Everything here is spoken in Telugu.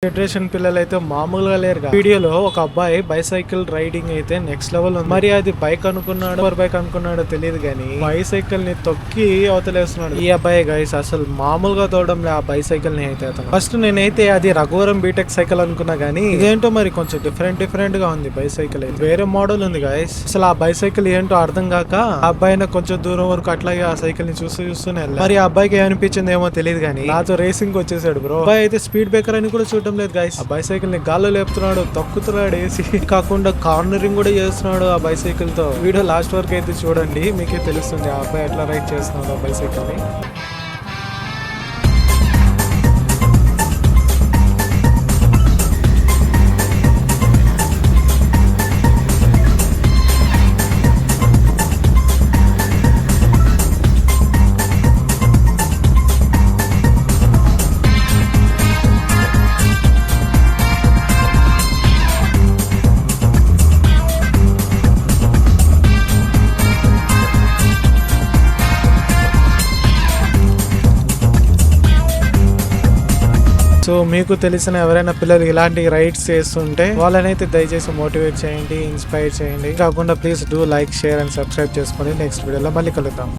జనరేషన్ పిల్లలు అయితే మామూలుగా లేరు. వీడియోలో ఒక అబ్బాయి బైసైకిల్ రైడింగ్ అయితే నెక్స్ట్ లెవెల్ ఉంది. మరి అది బైక్ అనుకున్నాడు, సూపర్ బైక్ అనుకున్నాడో తెలియదు కానీ బైసైకిల్ ని తొక్కి అవతలేస్తున్నాడు ఈ అబ్బాయి. గైస్ అసలు మామూలుగా తోవడం లే ఆ బైసైకిల్ ని అయితే. అతను ఫస్ట్ నేనైతే అది రఘువరం బీటెక్ సైకిల్ అనుకున్నా గానీ ఇదేంటో మరి కొంచెం డిఫరెంట్ గా ఉంది బైసైకిల్ అయితే. వేరే మోడల్ ఉంది గైస్. అసలు ఆ బైసైకిల్ ఏంటో అర్థం కాక ఆ అబ్బాయి కొంచెం దూరం వరకు అట్లాగే ఆ సైకిల్ ని చూస్తూనే వెళ్ళాలి. మరి ఆ అబ్బాయికి ఏమనిపించింది ఏమో తెలియదు కానీ నాతో రేసింగ్ వచ్చేసాడు బ్రో. అబ్బాయి అయితే స్పీడ్ బ్రేకర్ అని కూడా చూడటం లేదు గైస్. ఆ బైసైకిల్ ని గాల్లో లేపుతున్నాడు, తొక్కుతున్నాడు వేసి, కాకుండా కార్నరింగ్ కూడా చేస్తున్నాడు ఆ బైసైకిల్ తో. వీడియో లాస్ట్ వరకు అయితే చూడండి, మీకే తెలుస్తుంది ఆ అబ్బాయి ఎట్లా రైడ్ చేస్తున్నాడు ఆ బైసైకిల్ ని. సో మీకు తెలిసిన ఎవరైనా పిల్లలు ఇలాంటి రైడ్స్ చేస్తుంటే వాళ్ళనైతే దయచేసి మోటివేట్ చేయండి, ఇన్స్పైర్ చేయండి. కాకుండా please do like, share and subscribe చేసుకోండి. నెక్స్ట్ వీడియోలో మళ్ళీ కలుద్దాం.